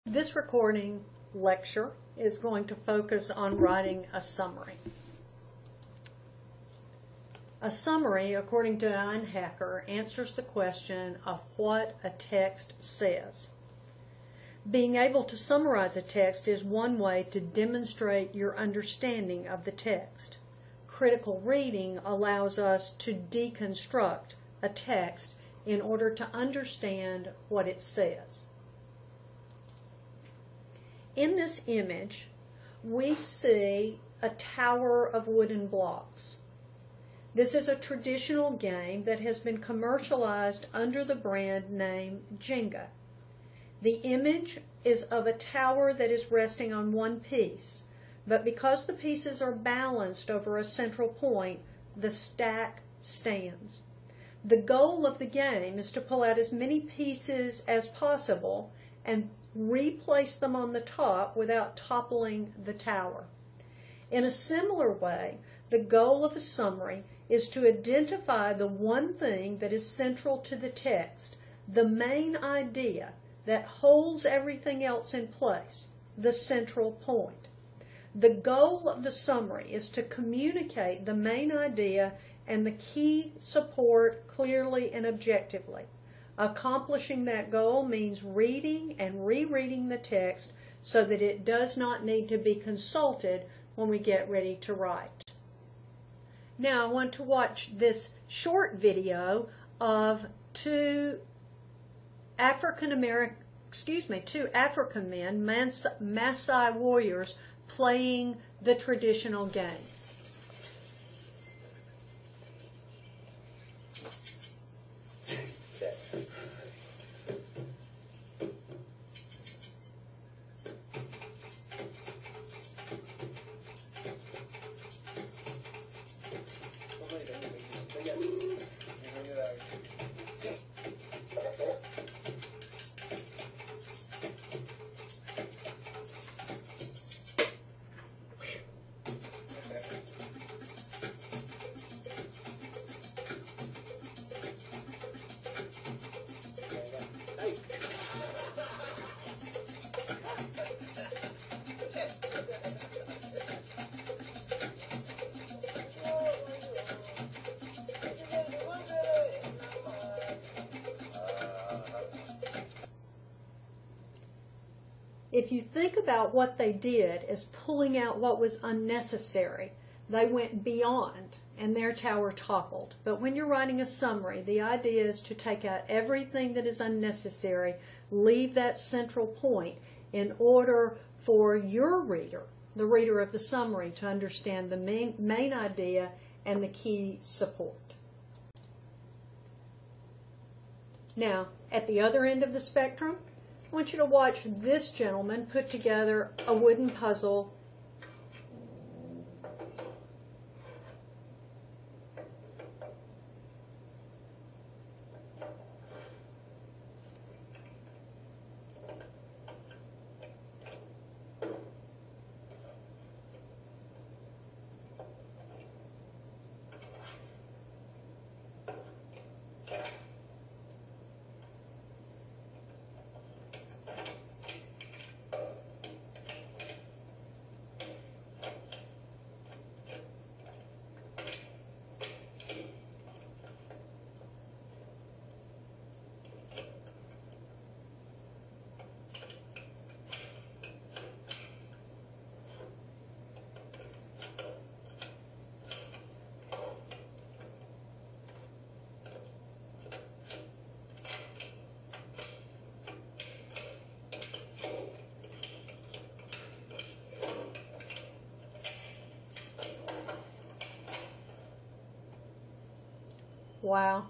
This recording lecture is going to focus on writing a summary. A summary, according to Einhaker, answers the question of what a text says. Being able to summarize a text is one way to demonstrate your understanding of the text. Critical reading allows us to deconstruct a text in order to understand what it says. In this image, we see a tower of wooden blocks. This is a traditional game that has been commercialized under the brand name Jenga. The image is of a tower that is resting on one piece, but because the pieces are balanced over a central point, the stack stands. The goal of the game is to pull out as many pieces as possible and replace them on the top without toppling the tower. In a similar way, the goal of a summary is to identify the one thing that is central to the text, the main idea that holds everything else in place, the central point. The goal of the summary is to communicate the main idea and the key support clearly and objectively. Accomplishing that goal means reading and rereading the text so that it does not need to be consulted when we get ready to write. Now I want to watch this short video of two African men, Maasai warriors, playing the traditional game. If you think about what they did as pulling out what was unnecessary, they went beyond and their tower toppled. But when you're writing a summary, the idea is to take out everything that is unnecessary, leave that central point in order for your reader, the reader of the summary, to understand the main idea and the key support. Now, at the other end of the spectrum, I want you to watch this gentleman put together a wooden puzzle . Wow.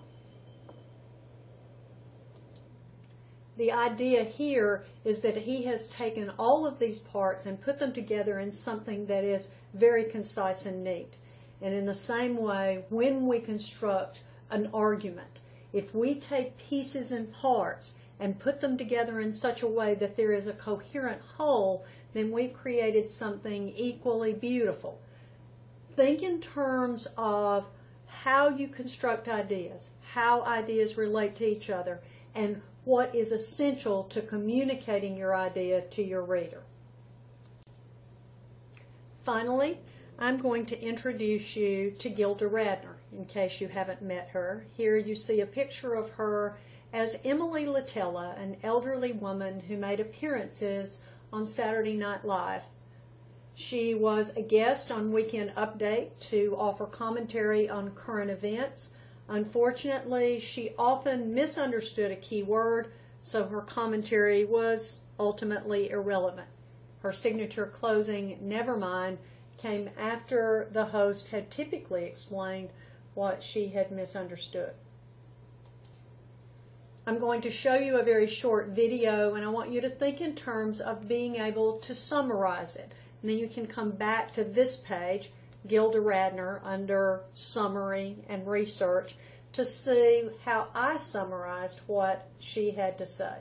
The idea here is that he has taken all of these parts and put them together in something that is very concise and neat. And in the same way, when we construct an argument, if we take pieces and parts and put them together in such a way that there is a coherent whole, then we've created something equally beautiful. Think in terms of how you construct ideas, how ideas relate to each other, and what is essential to communicating your idea to your reader. Finally, I'm going to introduce you to Gilda Radner, in case you haven't met her. Here you see a picture of her as Emily Litella, an elderly woman who made appearances on Saturday Night Live. She was a guest on Weekend Update to offer commentary on current events. Unfortunately, she often misunderstood a key word, so her commentary was ultimately irrelevant. Her signature closing, "Never mind," came after the host had typically explained what she had misunderstood. I'm going to show you a very short video, and I want you to think in terms of being able to summarize it. And then you can come back to this page, Gilda Radner, under Summary and Research, to see how I summarized what she had to say.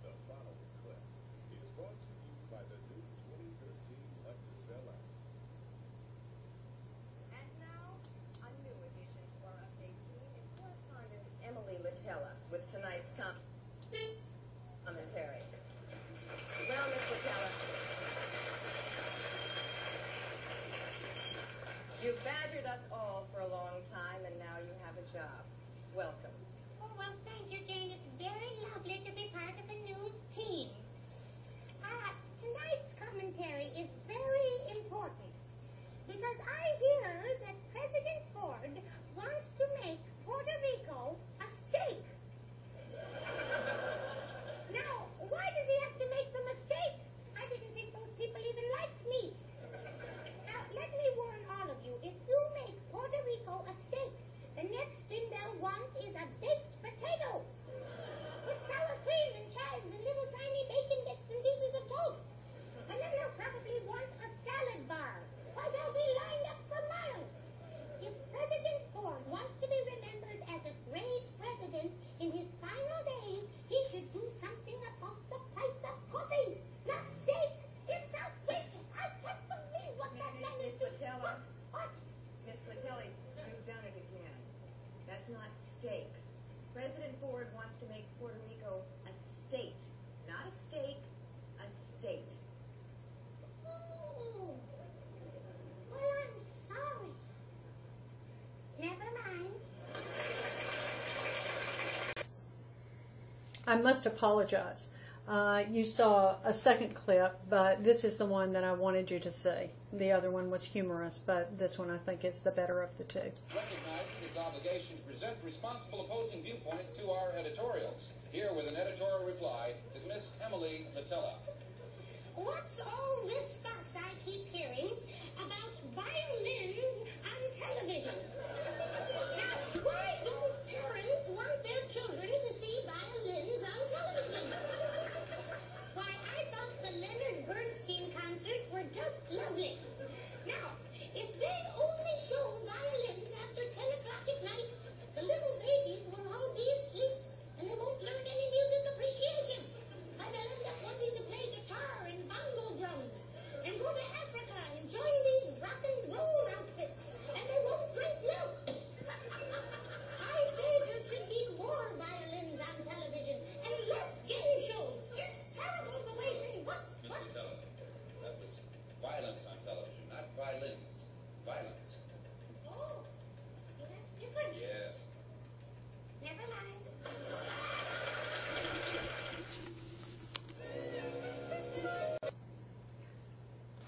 The following clip is brought to you by the new 2013 Lexus LS. And now, a new addition to our update team is correspondent Emily Litella with tonight's commentary. Well, Miss Litella, you've badgered us all for a long time, and now you have a job. Welcome. Oh, well, thank you, Jane. It's very lovely to be part of the news team. Tonight's commentary is very important because I hear that President Ford wants to make Puerto Rico a state. Now, why does he have to make them a state? I didn't think those people even liked meat. Now, let me warn all of you, if you make Puerto Rico a state, the next thing they'll want is a baked potato with sour cream and chives and little tiny bacon bits and pieces of toast. And then they'll probably want a salad bar. Why, they'll be lined up for miles. If President Ford wants to be remembered as a great president in his final days, he should do something about the price of coffee, not steak. It's outrageous. I can't believe what that man is Miss doing. Litella, What? Miss Litella, you've done it again. That's not steak. President Ford wants to make Puerto Rico a state. Not a steak, a state. Oh. Well, I'm sorry. Never mind. I must apologize. You saw a second clip, but this is the one that I wanted you to see. The other one was humorous, but this one I think is the better of the two. Recognizes its obligation to present responsible opposing viewpoints to our editorials. Here with an editorial reply is Miss Emily Litella. What's all this fuss I keep hearing about violins on television? Now, why do parents want their children to see violins on television? Why, I thought the Leonard Bernstein concerts were just lovely. Now, if they only show violins after 10 o'clock at night, the little babies will all be asleep and they won't learn any music appreciation. Why, they'll end up wanting to play guitar and bongo drums and go to Africa and join these rock and roll outfits, and they won't drink milk. I say there should be more violins on television and less game shows. It's terrible the way things... What? Miss Litella, that was violence on television, not violins. Violence. Oh, that's different. Yes. Never mind.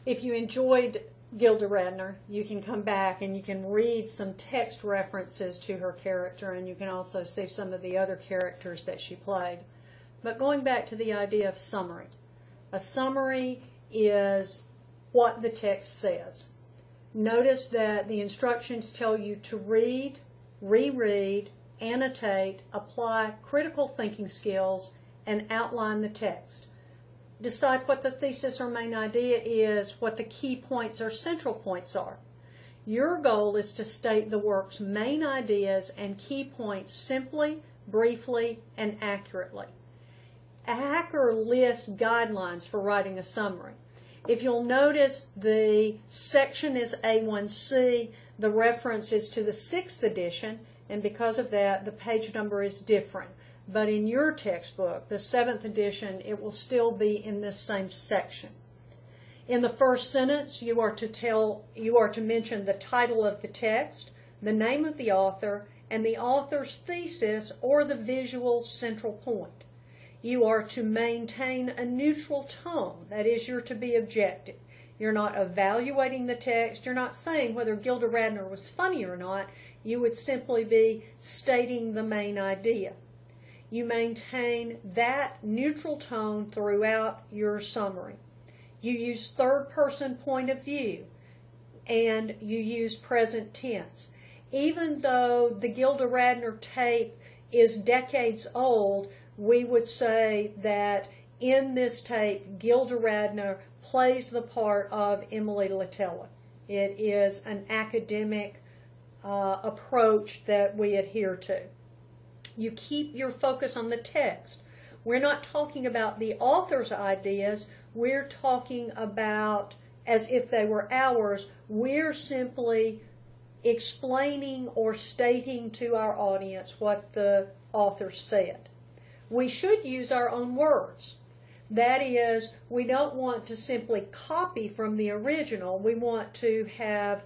If you enjoyed Gilda Radner, you can come back and you can read some text references to her character, and you can also see some of the other characters that she played. But going back to the idea of summary, a summary is what the text says. Notice that the instructions tell you to read, reread, annotate, apply critical thinking skills, and outline the text. Decide what the thesis or main idea is, what the key points or central points are. Your goal is to state the work's main ideas and key points simply, briefly, and accurately. A hacker lists guidelines for writing a summary. If you'll notice, the section is A1C, the reference is to the 6th edition, and because of that, the page number is different. But in your textbook, the 7th edition, it will still be in this same section. In the first sentence, you are to mention the title of the text, the name of the author, and the author's thesis or the visual central point. You are to maintain a neutral tone. That is, you're to be objective. You're not evaluating the text. You're not saying whether Gilda Radner was funny or not. You would simply be stating the main idea. You maintain that neutral tone throughout your summary. You use third-person point of view, and you use present tense. Even though the Gilda Radner tape is decades old, we would say that in this tape, Gilda Radner plays the part of Emily Litella. It is an academic approach that we adhere to. You keep your focus on the text. We're not talking about the author's ideas. We're talking about, as if they were ours, we're simply explaining or stating to our audience what the author said. We should use our own words. That is, we don't want to simply copy from the original. We want to have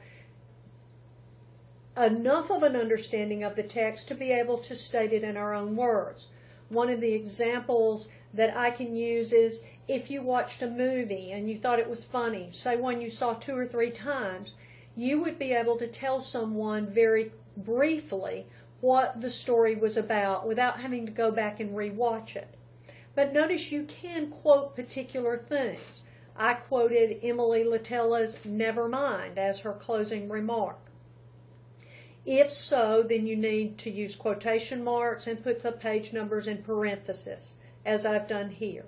enough of an understanding of the text to be able to state it in our own words. One of the examples that I can use is if you watched a movie and you thought it was funny, say one you saw 2 or 3 times, you would be able to tell someone very briefly what the story was about without having to go back and rewatch it. But notice you can quote particular things. I quoted Emily Litella's "Never Mind" as her closing remark. If so, then you need to use quotation marks and put the page numbers in parentheses, as I've done here.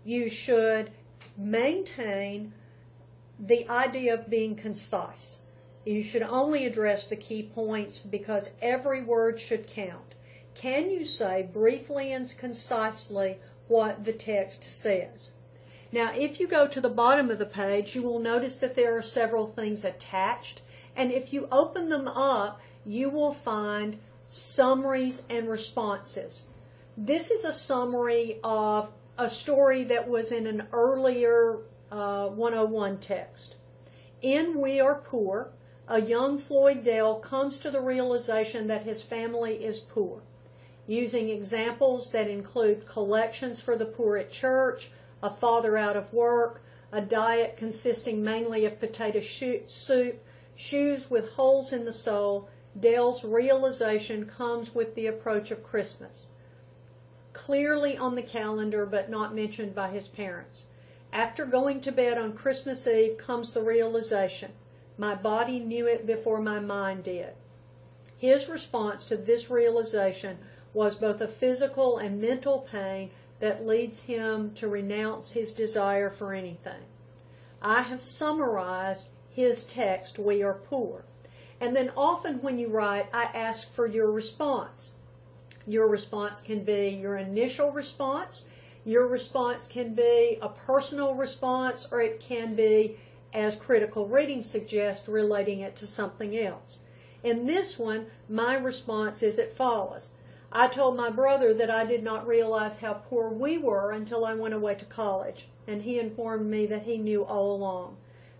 You should maintain the idea of being concise. You should only address the key points because every word should count. Can you say briefly and concisely what the text says? Now, if you go to the bottom of the page, you will notice that there are several things attached, and if you open them up, you will find summaries and responses. This is a summary of a story that was in an earlier 101 text. In We Are Poor, a young Floyd Dale comes to the realization that his family is poor. Using examples that include collections for the poor at church, a father out of work, a diet consisting mainly of potato soup, shoes with holes in the sole, Dale's realization comes with the approach of Christmas. Clearly on the calendar, but not mentioned by his parents. After going to bed on Christmas Eve comes the realization, my body knew it before my mind did. His response to this realization was both a physical and mental pain that leads him to renounce his desire for anything. I have summarized his text, We Are Poor. And then often when you write, I ask for your response. Your response can be your initial response. Your response can be a personal response, or it can be, as critical reading suggests, relating it to something else. In this one, my response is as follows. I told my brother that I did not realize how poor we were until I went away to college, and he informed me that he knew all along.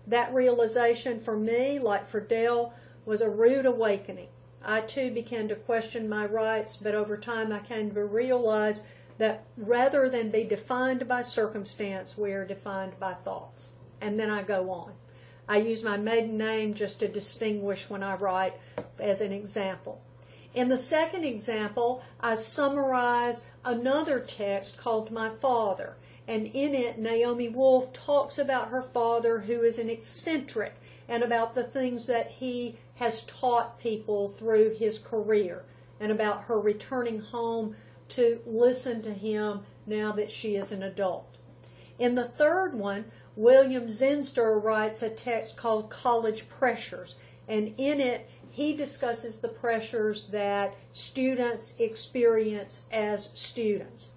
That realization for me, like for Dale, was a rude awakening. I too began to question my rights, but over time I came to realize that rather than be defined by circumstance, we are defined by thoughts. And then I go on. I use my maiden name just to distinguish when I write as an example. In the second example, I summarize another text called My Father. And in it, Naomi Wolf talks about her father, who is an eccentric, and about the things that he has taught people through his career, and about her returning home to listen to him now that she is an adult. In the third one, William Zinster writes a text called College Pressures, and in it he discusses the pressures that students experience as students.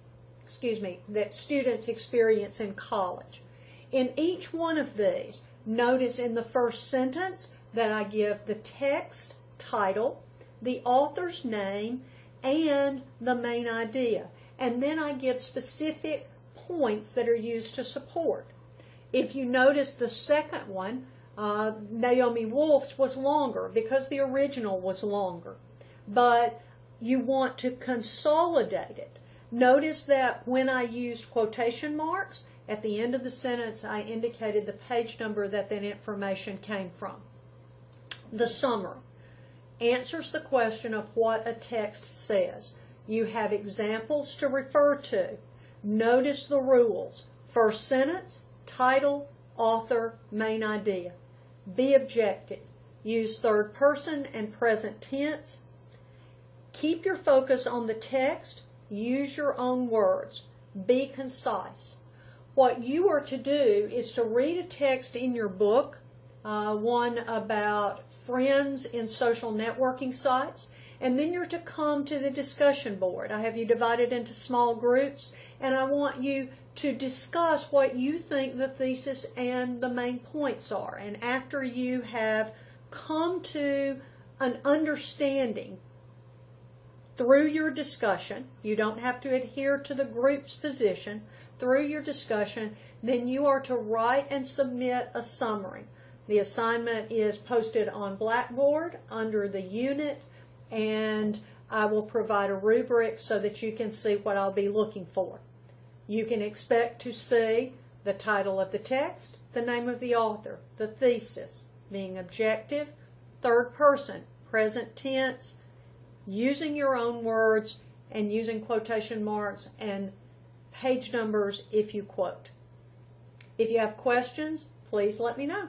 That students experience in college. In each one of these, notice in the first sentence that I give the text title, the author's name, and the main idea. And then I give specific points that are used to support. If you notice the second one, Naomi Wolf's was longer because the original was longer. But you want to consolidate it. Notice that when I used quotation marks, at the end of the sentence I indicated the page number that information came from. The summary answers the question of what a text says. You have examples to refer to. Notice the rules. First sentence, title, author, main idea. Be objective. Use third person and present tense. Keep your focus on the text. Use your own words. Be concise. What you are to do is to read a text in your book, one about friends in social networking sites, and then you're to come to the discussion board. I have you divided into small groups, and I want you to discuss what you think the thesis and the main points are. And after you have come to an understanding through your discussion, you don't have to adhere to the group's position, through your discussion, then you are to write and submit a summary. The assignment is posted on Blackboard under the unit, and I will provide a rubric so that you can see what I'll be looking for. You can expect to see the title of the text, the name of the author, the thesis, being objective, third person, present tense, using your own words, and using quotation marks and page numbers if you quote. If you have questions, please let me know.